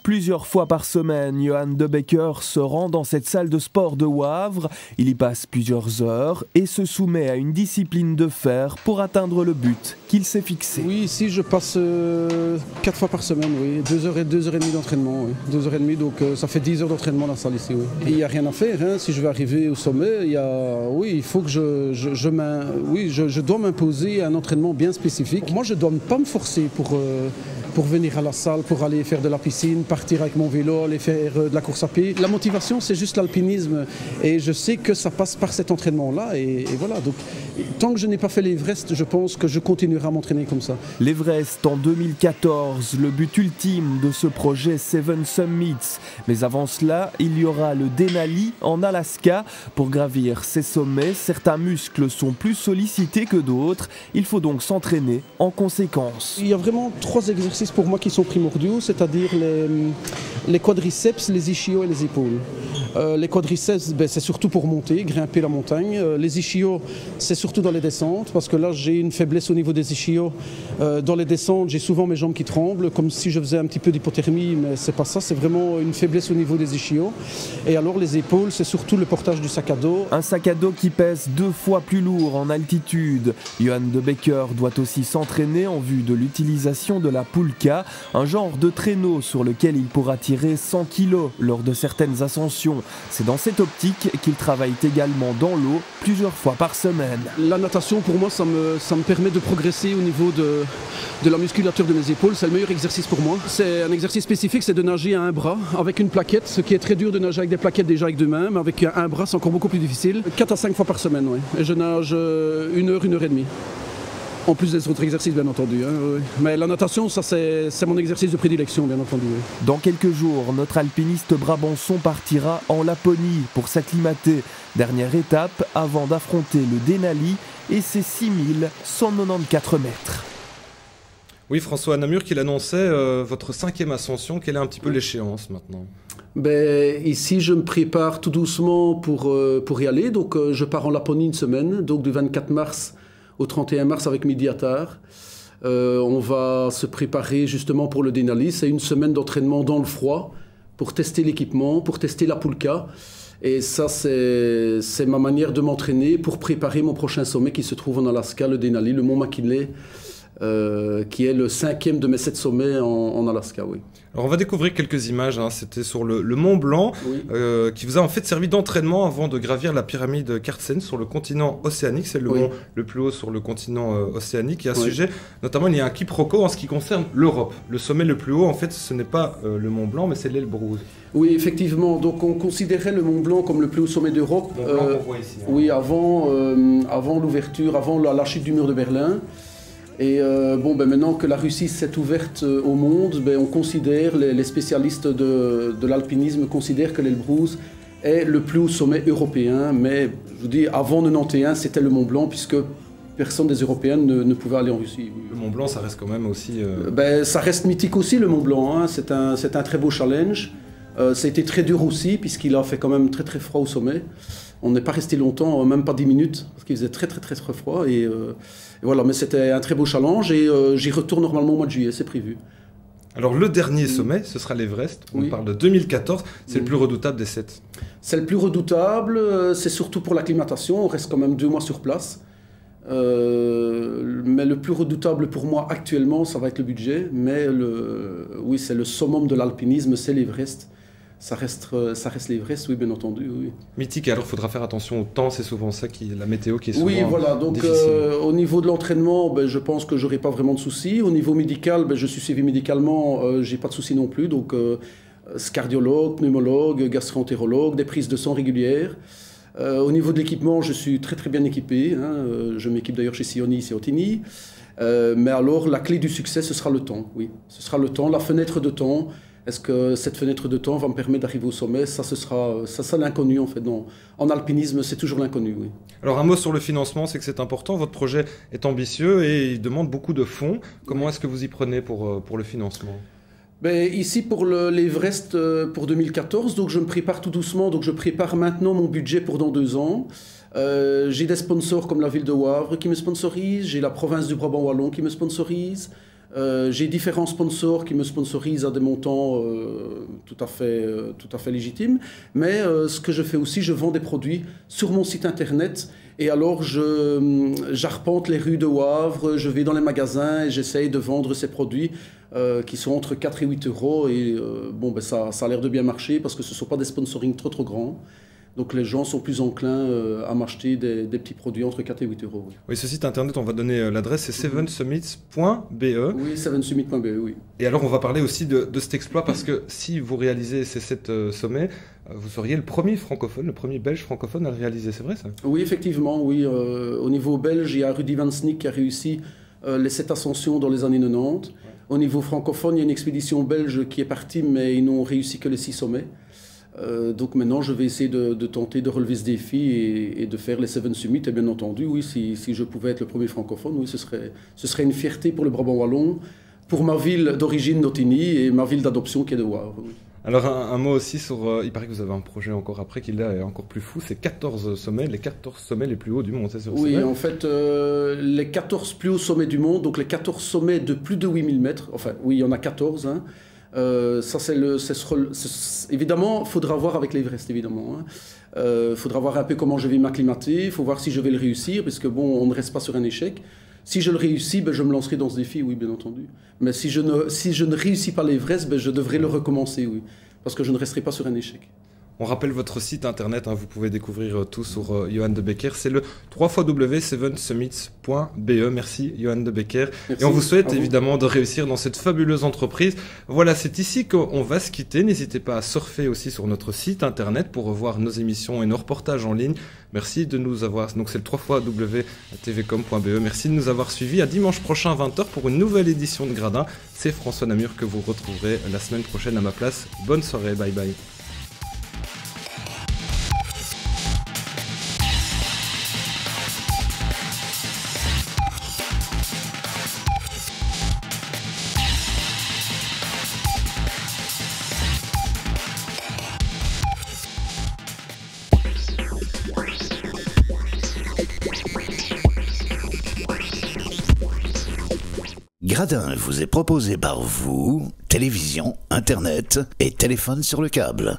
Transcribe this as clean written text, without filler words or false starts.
Plusieurs fois par semaine, Johan De Becker se rend dans cette salle de sport de Wavre. Il y passe plusieurs heures et se soumet à une discipline de fer pour atteindre le but qu'il s'est fixé. Oui, ici je passe 4 fois par semaine, oui. 2 heures et demie d'entraînement, oui. 2 heures et demie, donc ça fait 10 heures d'entraînement dans la salle ici, oui. Et il n'y a rien à faire, hein. Si je veux arriver au sommet, il faut que je dois m'imposer un entraînement bien spécifique. Moi, je ne dois pas me forcer pour venir à la salle, pour aller faire de la piscine, partir avec mon vélo, aller faire de la course à pied. La motivation, c'est juste l'alpinisme. Et je sais que ça passe par cet entraînement-là. Et voilà. Donc, tant que je n'ai pas fait l'Everest, je pense que je continuerai à m'entraîner comme ça. L'Everest en 2014, le but ultime de ce projet Seven Summits. Mais avant cela, il y aura le Denali en Alaska. Pour gravir ces sommets, certains muscles sont plus sollicités que d'autres. Il faut donc s'entraîner en conséquence. Il y a vraiment 3 exercices pour moi qui sont primordiaux, c'est-à-dire les quadriceps, les ischios et les épaules. Les quadriceps, c'est surtout pour monter, grimper la montagne. Les ischios, c'est surtout dans les descentes, parce que là j'ai une faiblesse au niveau des ischios. Dans les descentes, j'ai souvent mes jambes qui tremblent, comme si je faisais un petit peu d'hypothermie, mais c'est pas ça, c'est vraiment une faiblesse au niveau des ischios. Et alors les épaules, c'est surtout le portage du sac à dos. Un sac à dos qui pèse 2 fois plus lourd en altitude. Johan De Becker doit aussi s'entraîner en vue de l'utilisation de la pulka, un genre de traîneau sur lequel il pourra tirer 100 kg lors de certaines ascensions. C'est dans cette optique qu'il travaille également dans l'eau plusieurs fois par semaine. La natation, pour moi, ça me permet de progresser au niveau de la musculature de mes épaules. C'est le meilleur exercice pour moi. C'est un exercice spécifique, c'est de nager à un bras avec une plaquette, ce qui est très dur de nager avec des plaquettes déjà avec 2 mains, mais avec un bras, c'est encore beaucoup plus difficile. 4 à 5 fois par semaine, oui. Et je nage 1 heure, 1 heure et demie. En plus des autres exercices, bien entendu. Hein, oui. Mais la natation, ça c'est mon exercice de prédilection, bien entendu. Oui. Dans quelques jours, notre alpiniste brabançon partira en Laponie pour s'acclimater. Dernière étape avant d'affronter le Denali et ses 6194 mètres. Oui, François Namur, qu'il annonçait votre 5e ascension. Quelle est un petit peu l'échéance maintenant ? Ici, je me prépare tout doucement pour y aller. Donc, je pars en Laponie une semaine, donc du 24 mars au 31 mars avec Mediatar. On va se préparer justement pour le Denali. C'est une semaine d'entraînement dans le froid pour tester l'équipement, pour tester la pulka. Et ça, c'est ma manière de m'entraîner pour préparer mon prochain sommet qui se trouve en Alaska, le Denali, le mont McKinley, qui est le 5e de mes 7 sommets en Alaska, oui. Alors on va découvrir quelques images, hein. C'était sur le Mont Blanc, oui. Qui vous a en fait servi d'entraînement avant de gravir la pyramide Kartsen sur le continent océanique. C'est le mont le plus haut sur le continent océanique. Et à ce sujet, notamment, il y a un quiproquo en ce qui concerne l'Europe. Le sommet le plus haut, en fait, ce n'est pas le Mont Blanc, mais c'est l'Elbrus. Oui, effectivement. Donc on considérait le Mont Blanc comme le plus haut sommet d'Europe. On voit ici, hein. Oui, avant l'ouverture, avant la chute du mur de Berlin. Et maintenant que la Russie s'est ouverte au monde, on considère, les spécialistes de l'alpinisme considèrent que l'Elbrus est le plus haut sommet européen. Mais je vous dis, avant 91, c'était le Mont Blanc, puisque personne des Européens ne pouvait aller en Russie. Le Mont Blanc, ça reste quand même aussi... Ça reste mythique aussi, le Mont Blanc. Hein. C'est un très beau challenge. Ça a été très dur aussi, puisqu'il a fait quand même très très froid au sommet. On n'est pas resté longtemps, même pas 10 minutes, parce qu'il faisait très froid. Et voilà, mais c'était un très beau challenge et j'y retourne normalement au mois de juillet, c'est prévu. Alors le dernier sommet, ce sera l'Everest. On parle de 2014, c'est le plus redoutable des 7. C'est le plus redoutable, c'est surtout pour l'acclimatation, on reste quand même 2 mois sur place. Mais le plus redoutable pour moi actuellement, ça va être le budget. Mais oui, c'est le summum de l'alpinisme, c'est l'Everest. Ça reste l'Everest, oui, bien entendu. Oui. Mythique, alors il faudra faire attention au temps, c'est souvent ça, la météo qui est souvent difficile. Oui, voilà, donc au niveau de l'entraînement, je pense que je n'aurai pas vraiment de soucis. Au niveau médical, je suis suivi médicalement, je n'ai pas de soucis non plus. Donc cardiologue, pneumologue, gastro-entérologue, des prises de sang régulières. Au niveau de l'équipement, je suis très bien équipé. Hein. Je m'équipe d'ailleurs chez Sionis et Otini. Mais alors, la clé du succès, ce sera le temps. Oui, ce sera le temps, la fenêtre de temps. Est-ce que cette fenêtre de temps va me permettre d'arriver au sommet? Ça l'inconnu en fait. En alpinisme, c'est toujours l'inconnu, oui. Alors un mot sur le financement, c'est que c'est important. Votre projet est ambitieux et il demande beaucoup de fonds. Comment est-ce que vous y prenez pour le financement? Ici, pour l'Everest pour 2014, donc je me prépare tout doucement. Donc je prépare maintenant mon budget pour dans 2 ans. J'ai des sponsors comme la ville de Wavre qui me sponsorise. J'ai la province du Brabant Wallon qui me sponsorise. J'ai différents sponsors qui me sponsorisent à des montants tout à fait légitimes. Mais ce que je fais aussi, je vends des produits sur mon site internet. Et alors, j'arpente les rues de Wavre, je vais dans les magasins et j'essaye de vendre ces produits qui sont entre 4 et 8 euros. Et ça a l'air de bien marcher parce que ce ne sont pas des sponsorings trop grands. Donc les gens sont plus enclins à m'acheter des petits produits entre 4 et 8 euros. Oui, oui, ce site internet, on va donner l'adresse, c'est sevensummits.be. Oui, sevensummits.be, oui. Et alors on va parler aussi de cet exploit parce que si vous réalisez ces 7 sommets, vous seriez le premier francophone, le premier belge francophone à le réaliser, c'est vrai ça? Oui, effectivement, oui. Au niveau belge, il y a Rudy Van Snick qui a réussi les 7 ascensions dans les années 90. Ouais. Au niveau francophone, il y a une expédition belge qui est partie, mais ils n'ont réussi que les 6 sommets. Donc maintenant, je vais essayer de tenter de relever ce défi et de faire les 7 Summits. Et bien entendu, oui, si je pouvais être le premier francophone, oui, ce serait une fierté pour le Brabant wallon, pour ma ville d'origine Nottigny et ma ville d'adoption qui est de Wavre. Oui. Alors un mot aussi sur, il paraît que vous avez un projet encore après qui là est encore plus fou, c'est 14 sommets, les 14 sommets les plus hauts du monde, c'est sur Oui, en fait, les 14 plus hauts sommets du monde, donc les 14 sommets de plus de 8000 mètres, enfin oui, il y en a 14, hein. Ça évidemment, il faudra voir avec l'Everest, évidemment. Il faudra voir un peu comment je vais m'acclimater, il faut voir si je vais le réussir, parce que bon, on ne reste pas sur un échec. Si je le réussis, ben, je me lancerai dans ce défi, oui, bien entendu. Mais si je ne réussis pas l'Everest, ben, je devrais le recommencer, oui, parce que je ne resterai pas sur un échec. On rappelle votre site internet, hein, vous pouvez découvrir tout sur Johan De Becker. C'est le www.sevensummits.be. Merci Johan De Becker. Merci. Et on vous souhaite évidemment de réussir dans cette fabuleuse entreprise. Voilà, c'est ici qu'on va se quitter. N'hésitez pas à surfer aussi sur notre site internet pour revoir nos émissions et nos reportages en ligne. Merci de nous avoir, donc c'est le www.tvcom.be. Merci de nous avoir suivis. À dimanche prochain 20h pour une nouvelle édition de Gradin. C'est François Namur que vous retrouverez la semaine prochaine à ma place. Bonne soirée, bye bye. Gradin vous est proposé par vous, télévision, internet et téléphone sur le câble.